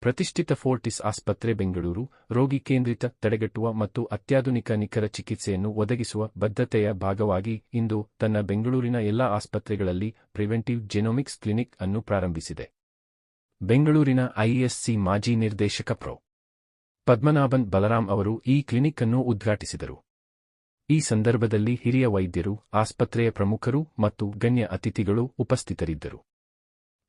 ಪ್ರತಿಷ್ಠಿತ ಫೋರ್ಟಿಸ್ ಆಸ್ಪತ್ರೆ ಬೆಂಗಳೂರು ರೋಗಿ ಕೇಂದ್ರಿತ ತಡೆಗಟ್ಟುವ ಮತ್ತು ಅತ್ಯಾಧುನಿಕ ನಿಖರ ಚಿಕಿತ್ಸೆಯನ್ನು ಒದಗಿಸುವ ಬದ್ಧತೆಯ ಭಾಗವಾಗಿ ಇಂದು ತನ್ನ ಬೆಂಗಳೂರಿನ ಎಲ್ಲಾ ಆಸ್ಪತ್ರೆಗಳಲ್ಲಿ ಪ್ರಿವೆಂಟಿವ್ ಜೆನೋಮಿಕ್ಸ್ ಕ್ಲಿನಿಕ್ ಅನ್ನು ಪ್ರಾರಂಭಿಸಿದೆ. ಬೆಂಗಳೂರಿನ ಐಎಸ್ಸಿ ಮಾಜಿ ನಿರ್ದೇಶಕ ಪ್ರೊ. ಪದ್ಮನಾಭನ್ ಬಲರಾಮ್ ಅವರು ಈ ಕ್ಲಿನಿಕ್ ಅನ್ನು ಉದ್ಘಾಟಿಸಿದರು. ಈ ಸಂದರ್ಭದಲ್ಲಿ ಹಿರಿಯ ವೈದ್ಯರು, ಆಸ್ಪತ್ರೆಯ ಪ್ರಮುಖರು ಮತ್ತು ಗಣ್ಯ ಅತಿಥಿಗಳು ಉಪಸ್ಥಿತರಿದ್ದರು.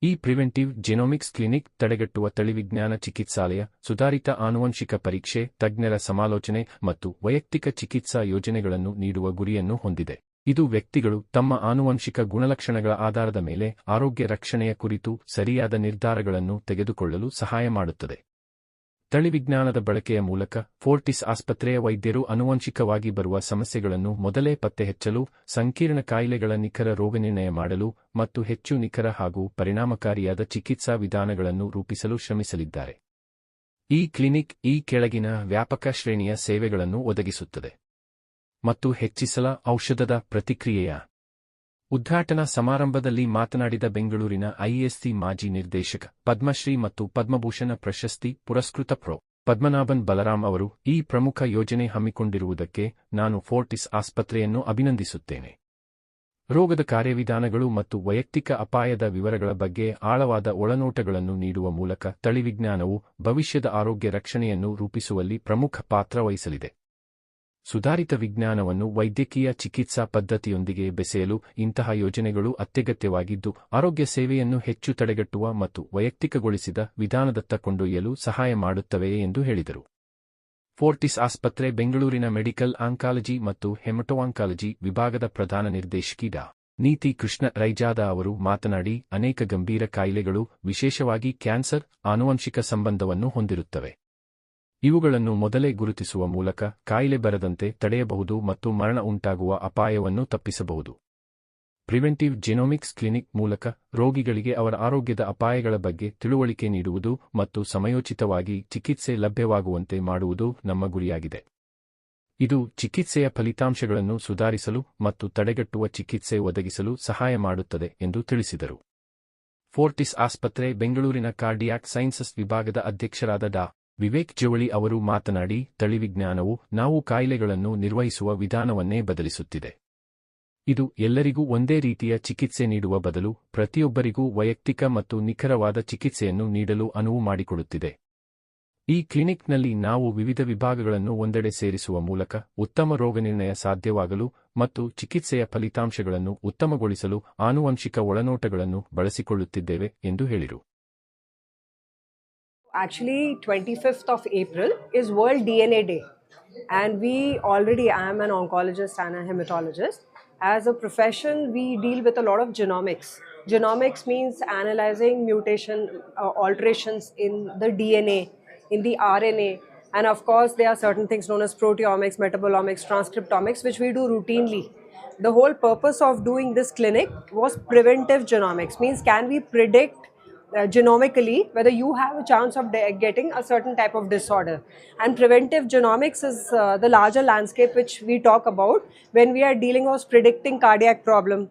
ಈ ಪ್ರಿವೆಂಟಿವ್ ಜೆನೋಮಿಕ್ಸ್ ಕ್ಲಿನಿಕ್ ತಡೆಗಟ್ಟುವ ತಳಿವಿಜ್ಞಾನ ಚಿಕಿತ್ಸಾಲಯ, ಸುಧಾರಿತ ಆನುವಂಶಿಕ ಪರೀಕ್ಷೆ, ತಜ್ಞರ ಸಮಾಲೋಚನೆ ಮತ್ತು ವೈಯಕ್ತಿಕ ಚಿಕಿತ್ಸಾ ಯೋಜನೆಗಳನ್ನು ನೀಡುವ ಗುರಿಯನ್ನು ಹೊಂದಿದೆ. ಇದು ವ್ಯಕ್ತಿಗಳು ತಮ್ಮ ಆನುವಂಶಿಕ ಗುಣಲಕ್ಷಣಗಳ ಆಧಾರದ ಮೇಲೆ ಆರೋಗ್ಯ ರಕ್ಷಣೆಯ ಕುರಿತು ಸರಿಯಾದ ನಿರ್ಧಾರಗಳನ್ನು ತೆಗೆದುಕೊಳ್ಳಲು ಸಹಾಯ ಮಾಡುತ್ತದೆ. ತಳಿವಿಜ್ಞಾನದ ಬಳಕೆಯ ಮೂಲಕ ಫೋರ್ಟಿಸ್ ಆಸ್ಪತ್ರೆಯ ವೈದ್ಯರು ಆನುವಂಶಿಕವಾಗಿ ಬರುವ ಸಮಸ್ಯೆಗಳನ್ನು ಮೊದಲೇ ಪತ್ತೆಹಚ್ಚಲು, ಸಂಕೀರ್ಣ ಕಾಯಿಲೆಗಳ ನಿಖರ ರೋಗನಿರ್ಣಯ ಮಾಡಲು ಮತ್ತು ಹೆಚ್ಚು ನಿಖರ ಹಾಗೂ ಪರಿಣಾಮಕಾರಿಯಾದ ಚಿಕಿತ್ಸಾ ವಿಧಾನಗಳನ್ನು ರೂಪಿಸಲು ಶ್ರಮಿಸಲಿದ್ದಾರೆ. ಈ ಕ್ಲಿನಿಕ್ ಈ ಕೆಳಗಿನ ವ್ಯಾಪಕ ಶ್ರೇಣಿಯ ಸೇವೆಗಳನ್ನು ಒದಗಿಸುತ್ತದೆ ಮತ್ತು ಹೆಚ್ಚಿಸಲ ಔಷಧದ ಪ್ರತಿಕ್ರಿಯೆಯ ಉದ್ಘಾಟನಾ ಸಮಾರಂಭದಲ್ಲಿ ಮಾತನಾಡಿದ ಬೆಂಗಳೂರಿನ ಐಎಸ್ಸಿ ಮಾಜಿ ನಿರ್ದೇಶಕ, ಪದ್ಮಶ್ರೀ ಮತ್ತು ಪದ್ಮಭೂಷಣ ಪ್ರಶಸ್ತಿ ಪುರಸ್ಕೃತ ಪ್ರೊ. ಪದ್ಮನಾಭನ್ ಬಲರಾಮ್ ಅವರು, ಈ ಪ್ರಮುಖ ಯೋಜನೆ ಹಮ್ಮಿಕೊಂಡಿರುವುದಕ್ಕೆ ನಾನು ಫೋರ್ಟಿಸ್ ಆಸ್ಪತ್ರೆಯನ್ನು ಅಭಿನಂದಿಸುತ್ತೇನೆ. ರೋಗದ ಕಾರ್ಯವಿಧಾನಗಳು ಮತ್ತು ವೈಯಕ್ತಿಕ ಅಪಾಯದ ವಿವರಗಳ ಬಗ್ಗೆ ಆಳವಾದ ಒಳನೋಟಗಳನ್ನು ನೀಡುವ ಮೂಲಕ ತಳಿವಿಜ್ಞಾನವು ಭವಿಷ್ಯದ ಆರೋಗ್ಯ ರಕ್ಷಣೆಯನ್ನು ರೂಪಿಸುವಲ್ಲಿ ಪ್ರಮುಖ ಪಾತ್ರ ವಹಿಸಲಿದೆ. ಸುಧಾರಿತ ವಿಜ್ಞಾನವನ್ನು ವೈದ್ಯಕೀಯ ಚಿಕಿತ್ಸಾ ಪದ್ಧತಿಯೊಂದಿಗೆ ಬೆಸೆಯಲು ಇಂತಹ ಯೋಜನೆಗಳು ಅತ್ಯಗತ್ಯವಾಗಿದ್ದು, ಆರೋಗ್ಯ ಸೇವೆಯನ್ನು ಹೆಚ್ಚು ತಡೆಗಟ್ಟುವ ಮತ್ತು ವೈಯಕ್ತಿಕಗೊಳಿಸಿದ ವಿಧಾನದತ್ತ ಕೊಂಡೊಯ್ಯಲು ಸಹಾಯ ಮಾಡುತ್ತವೆ ಎಂದು ಹೇಳಿದರು. ಫೋರ್ಟಿಸ್ ಆಸ್ಪತ್ರೆ ಬೆಂಗಳೂರಿನ ಮೆಡಿಕಲ್ ಆಂಕಾಲಜಿ ಮತ್ತು ಹೆಮಟೋಆಂಕಾಲಜಿ ವಿಭಾಗದ ಪ್ರಧಾನ ನಿರ್ದೇಶಕಿ ಡಾ. ನೀತಿ ಕೃಷ್ಣ ರೈಜಾದ ಅವರು ಮಾತನಾಡಿ, ಅನೇಕ ಗಂಭೀರ ಕಾಯಿಲೆಗಳು, ವಿಶೇಷವಾಗಿ ಕ್ಯಾನ್ಸರ್, ಆನುವಂಶಿಕ ಸಂಬಂಧವನ್ನು ಹೊಂದಿರುತ್ತವೆ. ಇವುಗಳನ್ನು ಮೊದಲೇ ಗುರುತಿಸುವ ಮೂಲಕ ಕಾಯಿಲೆ ಬರದಂತೆ ತಡೆಯಬಹುದು ಮತ್ತು ಮರಣ ಉಂಟಾಗುವ ಅಪಾಯವನ್ನು ತಪ್ಪಿಸಬಹುದು. ಪ್ರಿವೆಂಟಿವ್ ಜೆನೋಮಿಕ್ಸ್ ಕ್ಲಿನಿಕ್ ಮೂಲಕ ರೋಗಿಗಳಿಗೆ ಅವರ ಆರೋಗ್ಯದ ಅಪಾಯಗಳ ಬಗ್ಗೆ ತಿಳುವಳಿಕೆ ನೀಡುವುದು ಮತ್ತು ಸಮಯೋಚಿತವಾಗಿ ಚಿಕಿತ್ಸೆ ಲಭ್ಯವಾಗುವಂತೆ ಮಾಡುವುದು ನಮ್ಮ ಗುರಿಯಾಗಿದೆ. ಇದು ಚಿಕಿತ್ಸೆಯ ಫಲಿತಾಂಶಗಳನ್ನು ಸುಧಾರಿಸಲು ಮತ್ತು ತಡೆಗಟ್ಟುವ ಚಿಕಿತ್ಸೆ ಒದಗಿಸಲು ಸಹಾಯ ಮಾಡುತ್ತದೆ ಎಂದು ತಿಳಿಸಿದರು. ಫೋರ್ಟಿಸ್ ಆಸ್ಪತ್ರೆ ಬೆಂಗಳೂರಿನ ಕಾರ್ಡಿಯಾಕ್ ಸೈನ್ಸಸ್ ವಿಭಾಗದ ಅಧ್ಯಕ್ಷರಾದ ಡಾ. ವಿವೇಕ್ ಜವಳಿ ಅವರು ಮಾತನಾಡಿ, ತಳಿವಿಜ್ಞಾನವು ನಾವು ಕಾಯಿಲೆಗಳನ್ನು ನಿರ್ವಹಿಸುವ ವಿಧಾನವನ್ನೇ ಬದಲಿಸುತ್ತಿದೆ. ಇದು ಎಲ್ಲರಿಗೂ ಒಂದೇ ರೀತಿಯ ಚಿಕಿತ್ಸೆ ನೀಡುವ ಬದಲು ಪ್ರತಿಯೊಬ್ಬರಿಗೂ ವೈಯಕ್ತಿಕ ಮತ್ತು ನಿಖರವಾದ ಚಿಕಿತ್ಸೆಯನ್ನು ನೀಡಲು ಅನುವು ಮಾಡಿಕೊಡುತ್ತಿದೆ. ಈ ಕ್ಲಿನಿಕ್ನಲ್ಲಿ ನಾವು ವಿವಿಧ ವಿಭಾಗಗಳನ್ನು ಒಂದೆಡೆ ಸೇರಿಸುವ ಮೂಲಕ ಉತ್ತಮ ರೋಗನಿರ್ಣಯ ಸಾಧ್ಯವಾಗಲು ಮತ್ತು ಚಿಕಿತ್ಸೆಯ ಫಲಿತಾಂಶಗಳನ್ನು ಉತ್ತಮಗೊಳಿಸಲು ಆನುವಂಶಿಕ ಒಳನೋಟಗಳನ್ನು ಬಳಸಿಕೊಳ್ಳುತ್ತಿದ್ದೇವೆ ಎಂದು ಹೇಳಿದರು. Actually, 25th of April is World DNA Day, and I am an oncologist and a hematologist. As a profession, we deal with a lot of genomics. Genomics means analyzing mutation alterations in the DNA, in the RNA, and of course there are certain things known as proteomics, metabolomics, transcriptomics, which we do routinely. The whole purpose of doing this clinic was preventive genomics, means can we predict genomically whether you have a chance of getting a certain type of disorder. And preventive genomics is the larger landscape which we talk about when we are dealing with predicting cardiac problem,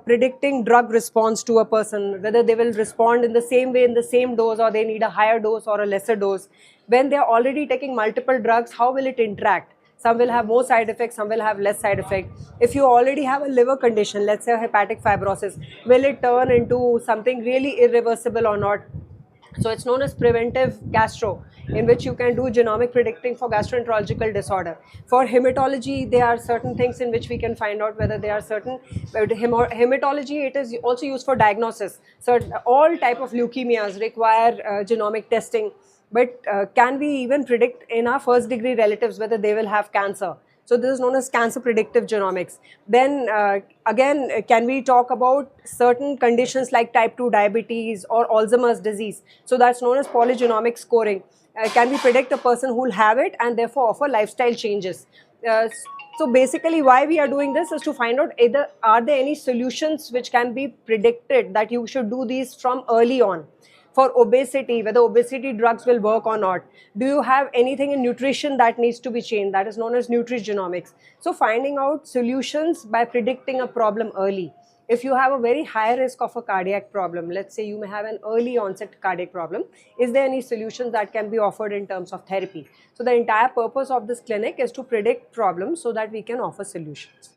predicting drug response to a person, whether they will respond in the same way in the same dose or they need a higher dose or a lesser dose. When they are already taking multiple drugs, how will it interact? Some will have more side effects, some will have less side effects. If you already have a liver condition, let's say hepatic fibrosis, will it turn into something really irreversible or not? So it's known as preventive gastro, in which you can do genomic predicting for gastroenterological disorder. For hematology, there are certain things in which we can find out whether there are certain hematology. It is also used for diagnosis. So all type of leukemias require genomic testing. But can we even predict in our first degree relatives whether they will have cancer? So this is known as cancer predictive genomics. Then again, can we talk about certain conditions like type 2 diabetes or Alzheimer's disease? So that's known as polygenomic scoring. Can we predict a person who will have it and therefore offer lifestyle changes? So basically why we are doing this is to find out either are there any solutions which can be predicted that you should do these from early on. For obesity, whether obesity drugs will work or not. Do you have anything in nutrition that needs to be changed? That is known as nutrigenomics. So finding out solutions by predicting a problem early. If you have a very high risk of a cardiac problem, let's say you may have an early onset cardiac problem, is there any solutions that can be offered in terms of therapy? So the entire purpose of this clinic is to predict problems so that we can offer solutions.